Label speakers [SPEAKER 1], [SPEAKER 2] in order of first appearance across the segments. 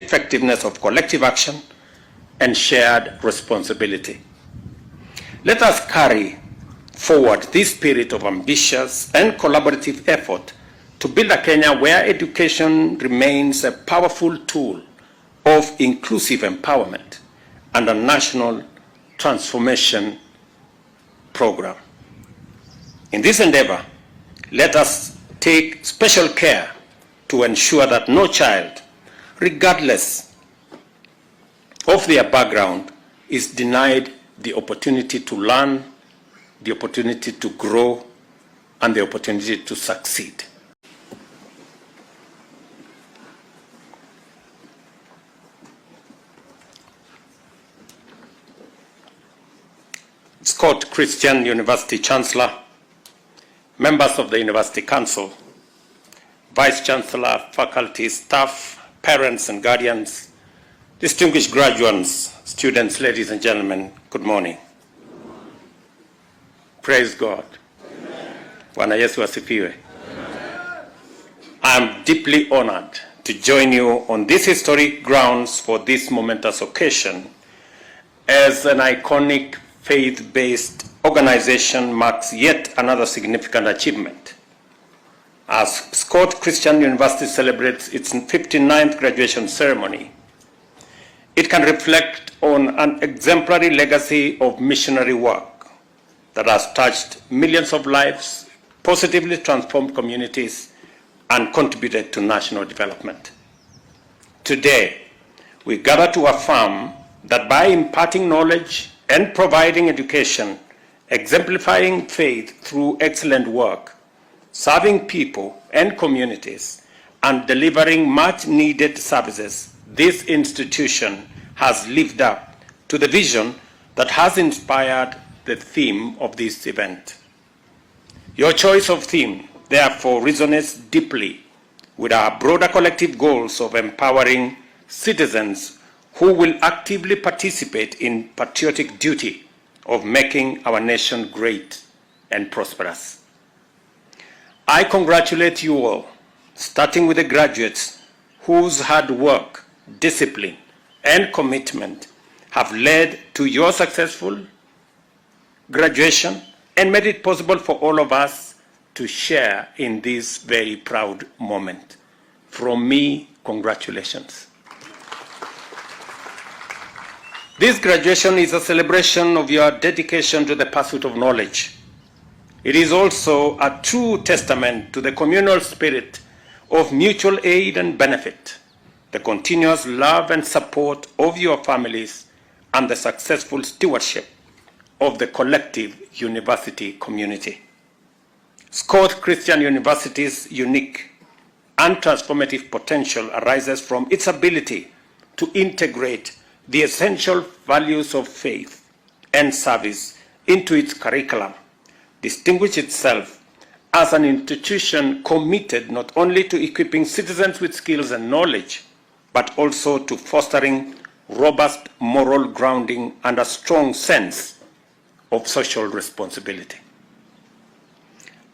[SPEAKER 1] effectiveness of collective action and shared responsibility. Let us carry forward this spirit of ambitious and collaborative effort to build a Kenya where education remains a powerful tool of inclusive empowerment and a national transformation program. In this endeavor, let us take special care to ensure that no child, regardless of their background, is denied the opportunity to learn, the opportunity to grow, and the opportunity to succeed. Scott Christian University Chancellor, members of the University Council, Vice Chancellor, faculty, staff, parents and guardians, distinguished graduates, students, ladies and gentlemen, good morning. Praise God. Bwana Yesu asifiwe. I am deeply honored to join you on this historic grounds for this momentous occasion as an iconic faith-based organization marks yet another significant achievement. As Scott Christian University celebrates its 59th graduation ceremony, it can reflect on an exemplary legacy of missionary work that has touched millions of lives, positively transformed communities, and contributed to national development. Today, we gather to affirm that by imparting knowledge and providing education, exemplifying faith through excellent work, serving people and communities, and delivering much-needed services, this institution has lived up to the vision that has inspired the theme of this event. Your choice of theme, therefore, resonates deeply with our broader collective goals of empowering citizens who will actively participate in patriotic duty of making our nation great and prosperous. I congratulate you all, starting with the graduates whose hard work, discipline, and commitment have led to your successful graduation and made it possible for all of us to share in this very proud moment. From me, congratulations. This graduation is a celebration of your dedication to the pursuit of knowledge. It is also a true testament to the communal spirit of mutual aid and benefit, the continuous love and support of your families, and the successful stewardship of the collective university community. Scott Christian University's unique and transformative potential arises from its ability to integrate the essential values of faith and service into its curriculum, distinguish itself as an institution committed not only to equipping citizens with skills and knowledge, but also to fostering robust moral grounding and a strong sense of social responsibility.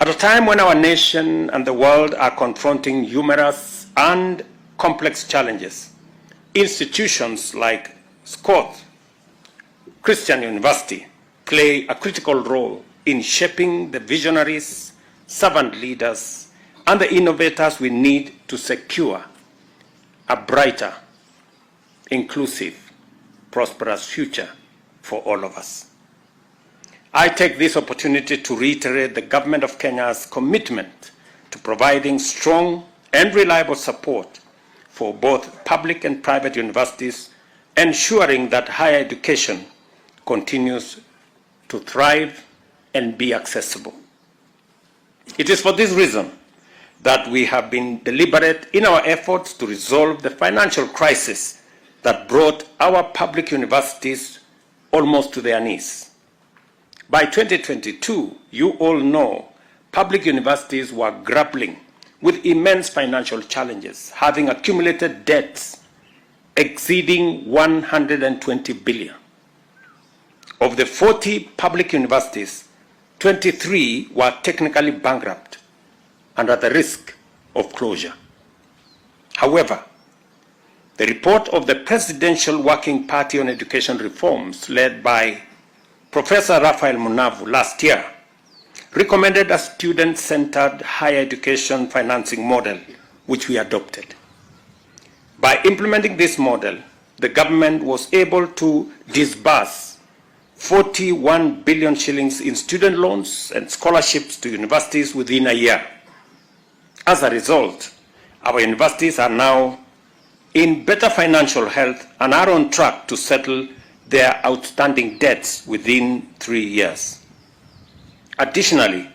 [SPEAKER 1] At a time when our nation and the world are confronting numerous and complex challenges, institutions like Scott Christian University play a critical role in shaping the visionaries, servant leaders, and the innovators we need to secure a brighter, inclusive, prosperous future for all of us. I take this opportunity to reiterate the Government of Kenya's commitment to providing strong and reliable support for both public and private universities, ensuring that higher education continues to thrive and be accessible. It is for this reason that we have been deliberate in our efforts to resolve the financial crisis that brought our public universities almost to their knees. By 2022, you all know public universities were grappling with immense financial challenges, having accumulated debts exceeding 120 billion. Of the 40 public universities, 23 were technically bankrupt and at the risk of closure. However, The report of the Presidential Working Party on Education Reforms, led by Professor Raphael Munavu last year, recommended a student-centered higher education financing model, which we adopted. By implementing this model, the government was able to disburse 41 billion shillings in student loans and scholarships to universities within a year. As a result, our universities are now in better financial health and are on track to settle their outstanding debts within 3 years. Additionally,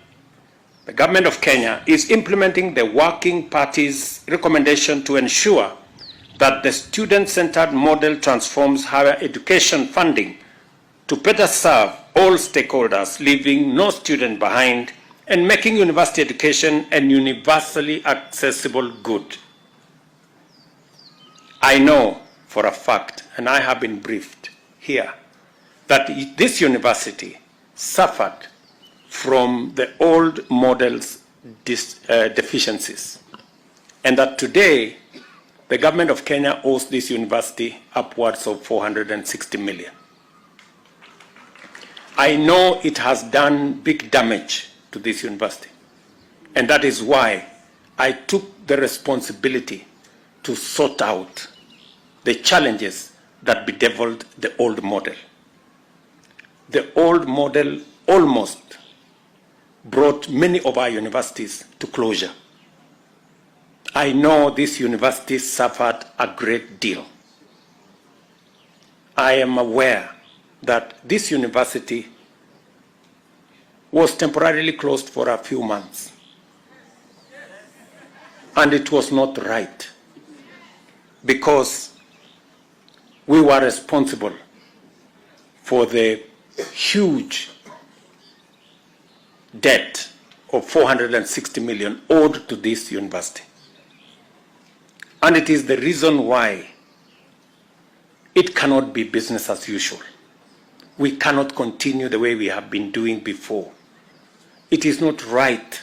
[SPEAKER 1] the government of Kenya is implementing the Working Party's recommendation to ensure that the student-centered model transforms higher education funding to better serve all stakeholders, leaving no student behind and making university education an universally accessible good. I know for a fact, and I have been briefed here, that this university suffered from the old model's deficiencies, and that today the government of Kenya owes this university upwards of 460 million. I know it has done big damage to this university, and that is why I took the responsibility to sort out the challenges that bedeviled the old model. The old model almost brought many of our universities to closure. I know this university suffered a great deal. I am aware that this university was temporarily closed for a few months. And it was not right, because we were responsible for the huge debt of 460 million owed to this university. And it is the reason why it cannot be business as usual. We cannot continue the way we have been doing before. It is not right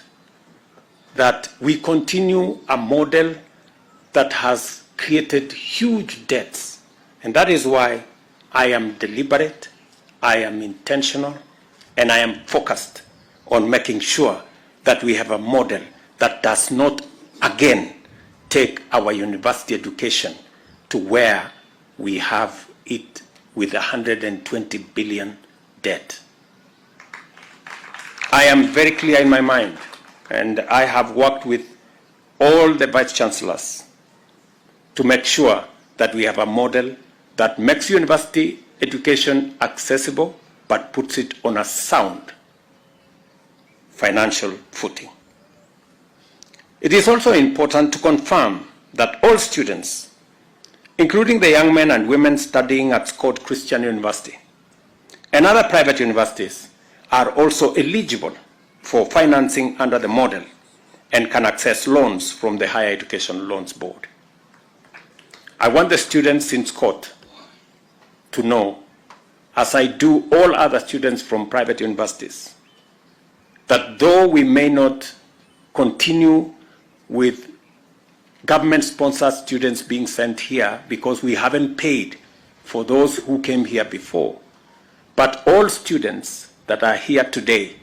[SPEAKER 1] that we continue a model that has created huge debts. And that is why I am deliberate, I am intentional, and I am focused on making sure that we have a model that does not again take our university education to where we have it with 120 billion debt. I am very clear in my mind, and I have worked with all the vice chancellors to make sure that we have a model that makes university education accessible but puts it on a sound financial footing. It is also important to confirm that all students, including the young men and women studying at Scott Christian University and other private universities, are also eligible for financing under the model and can access loans from the Higher Education Loans Board. I want the students in Scott to know, as I do all other students from private universities, that though we may not continue with government-sponsored students being sent here because we haven't paid for those who came here before, but all students that are here today,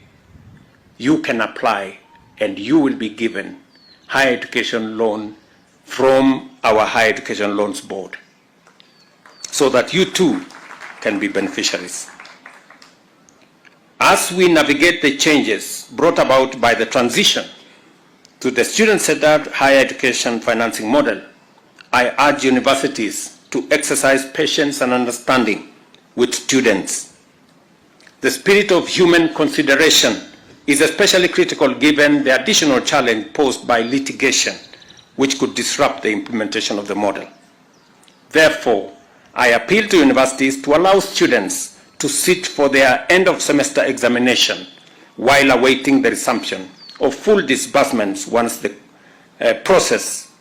[SPEAKER 1] you can apply and you will be given higher education loan from our Higher Education Loans Board, so that you too can be beneficiaries. As we navigate the changes brought about by the transition to the student-centered higher education financing model, I urge universities to exercise patience and understanding with students. The spirit of human consideration is especially critical given the additional challenge posed by litigation, which could disrupt the implementation of the model. Therefore, I appeal to universities to allow students to sit for their end-of-semester examination while awaiting the resumption of full disbursements once the process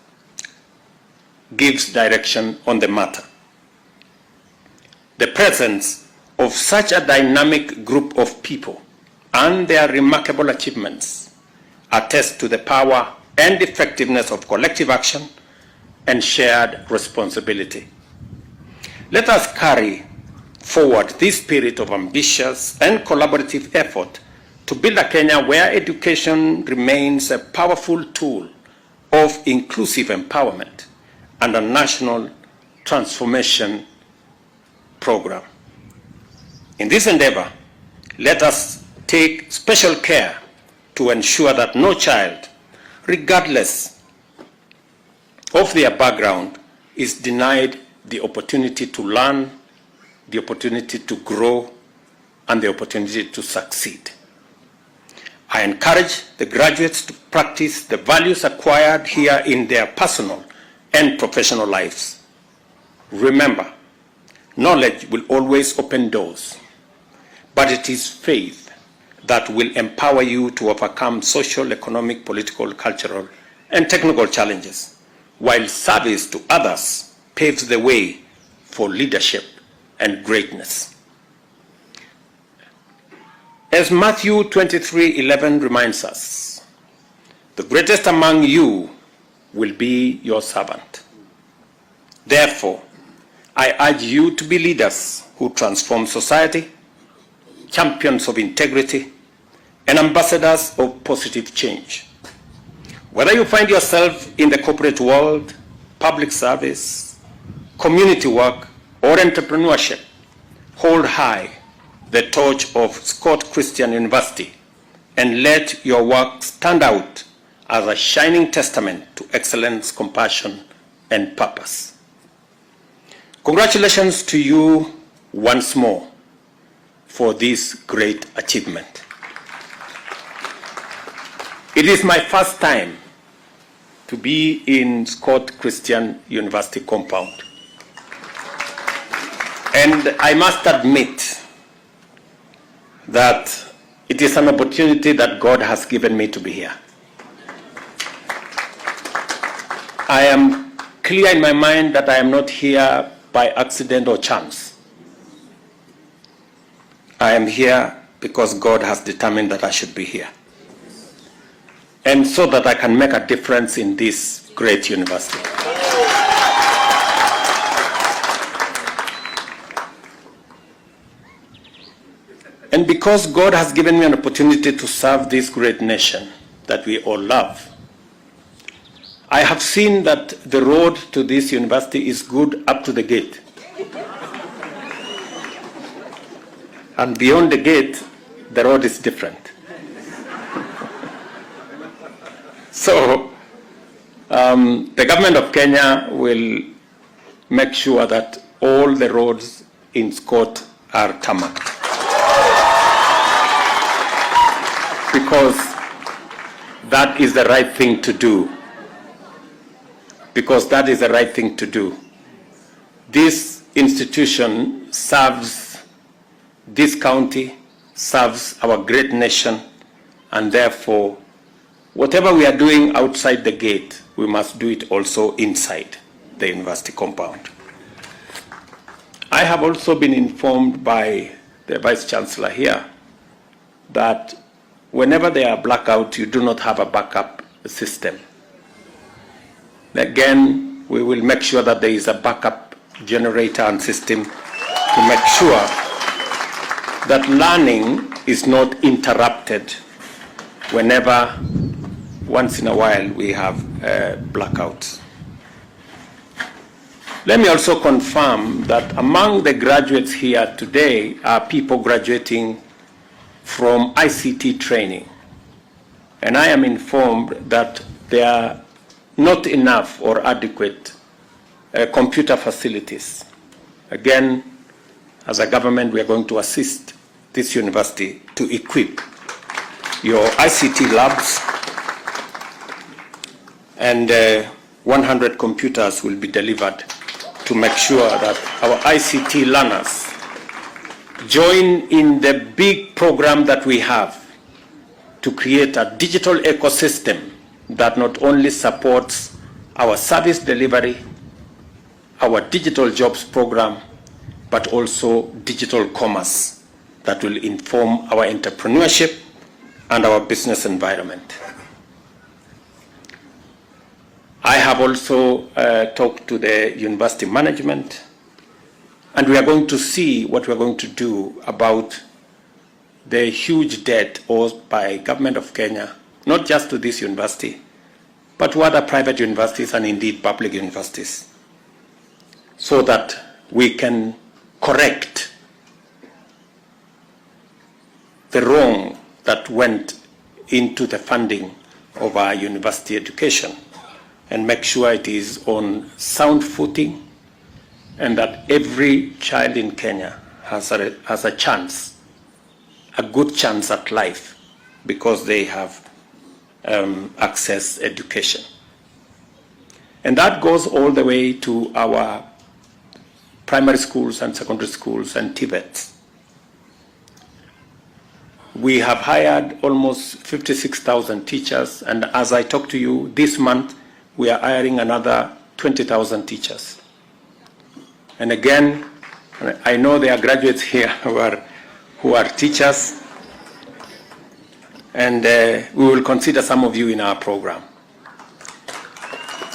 [SPEAKER 1] gives direction on the matter. The presence of such a dynamic group of people and their remarkable achievements attest to the power and effectiveness of collective action and shared responsibility. Let us carry forward this spirit of ambitious and collaborative effort to build a Kenya where education remains a powerful tool of inclusive empowerment and a national transformation program. In this endeavor, let us take special care to ensure that no child, regardless of their background, is denied the opportunity to learn, the opportunity to grow, and the opportunity to succeed. I encourage the graduates to practice the values acquired here in their personal and professional lives. Remember, knowledge will always open doors, but it is faith that will empower you to overcome social, economic, political, cultural, and technical challenges, while service to others paves the way for leadership and greatness. As Matthew 23:11 reminds us, the greatest among you will be your servant. Therefore, I urge you to be leaders who transform society, champions of integrity, and ambassadors of positive change. Whether you find yourself in the corporate world, public service, community work, or entrepreneurship, hold high the torch of Scott Christian University and let your work stand out as a shining testament to excellence, compassion, and purpose. Congratulations to you once more for this great achievement. It is my first time to be in Scott Christian University compound. And I must admit that it is an opportunity that God has given me to be here. I am clear in my mind that I am not here by accident or chance. I am here because God has determined that I should be here, and so that I can make a difference in this great university. And because God has given me an opportunity to serve this great nation that we all love, I have seen that the road to this university is good up to the gate. And beyond the gate, the road is different. So, the government of Kenya will make sure that all the roads in Scott are tarmacked. Because that is the right thing to do. Because that is the right thing to do. This institution serves this county, serves our great nation, and therefore, whatever we are doing outside the gate, we must do it also inside the university compound. I have also been informed by the Vice Chancellor here that whenever there are blackouts, you do not have a backup system. Again, we will make sure that there is a backup generator and system to make sure that learning is not interrupted whenever, once in a while, we have blackouts. Let me also confirm that among the graduates here today are people graduating from ICT training. And I am informed that there are not enough or adequate computer facilities. Again, as a government, we are going to assist this university to equip your ICT labs, and 100 computers will be delivered to make sure that our ICT learners join in the big program that we have to create a digital ecosystem that not only supports our service delivery, our digital jobs program, but also digital commerce that will inform our entrepreneurship and our business environment. I have also talked to the university management, and we are going to see what we are going to do about the huge debt owed by government of Kenya, not just to this university, but to other private universities and indeed public universities, so that we can correct the wrong that went into the funding of our university education and make sure it is on sound footing and that every child in Kenya has a chance, a good chance at life, because they have access education. And that goes all the way to our primary schools and secondary schools and TVETs. We have hired almost 56,000 teachers, and as I talk to you, this month we are hiring another 20,000 teachers. And again, I know there are graduates here who are teachers, and we will consider some of you in our program.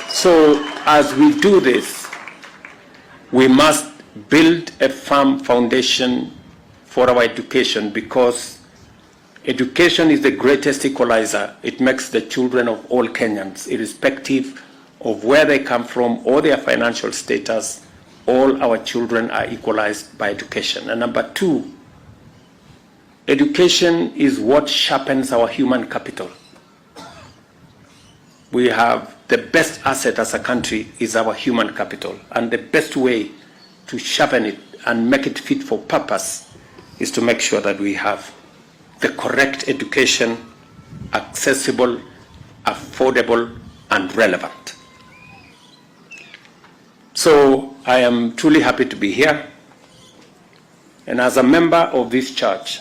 [SPEAKER 1] So as we do this, we must build a firm foundation for our education, because education is the greatest equalizer. It makes the children of all Kenyans, irrespective of where they come from or their financial status, all our children are equalized by education. And number two, education is what sharpens our human capital. We have the best asset as a country is our human capital, and the best way to sharpen it and make it fit for purpose is to make sure that we have the correct education, accessible, affordable, and relevant. So I am truly happy to be here. And as a member of this church,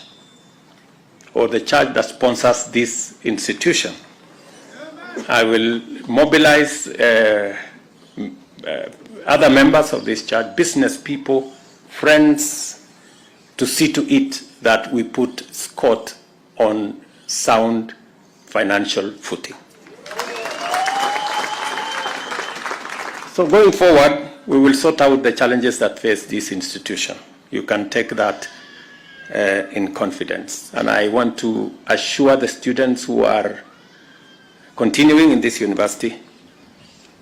[SPEAKER 1] or the church that sponsors this institution, I will mobilize other members of this church, business people, friends, to see to it that we put Scott on sound financial footing. So going forward, we will sort out the challenges that face this institution. You can take that in confidence. And I want to assure the students who are continuing in this university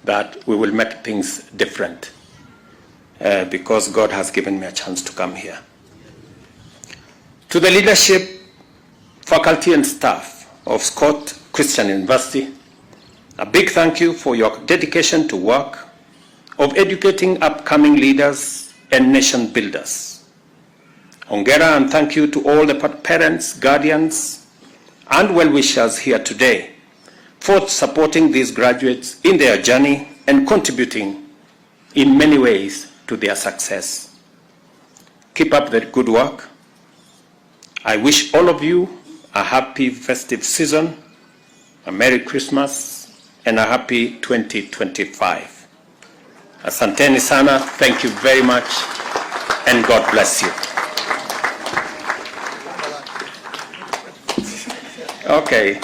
[SPEAKER 1] that we will make things different, because God has given me a chance to come here. To the leadership, faculty and staff of Scott Christian University, a big thank you for your dedication to work of educating upcoming leaders and nation builders. Hongera and thank you to all the parents, guardians, and well-wishers here today for supporting these graduates in their journey and contributing in many ways to their success. Keep up the good work. I wish all of you a happy festive season, a Merry Christmas, and a happy 2025. Asanteni sana, thank you very much, and God bless you. Okay,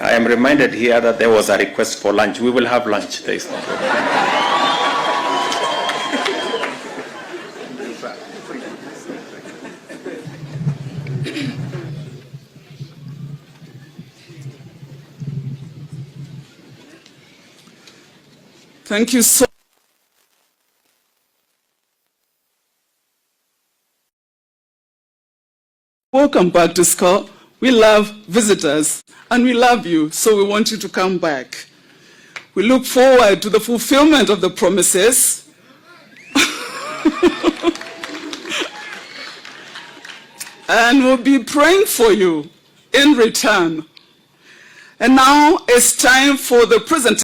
[SPEAKER 1] I am reminded here that there was a request for lunch. We will have lunch. There is no problem.
[SPEAKER 2] Thank you so much. Welcome back to Scott. We love visitors and we love you, so we want you to come back. We look forward to the fulfillment of the promises. And we'll be praying for you in return. And now it's time for the presentation.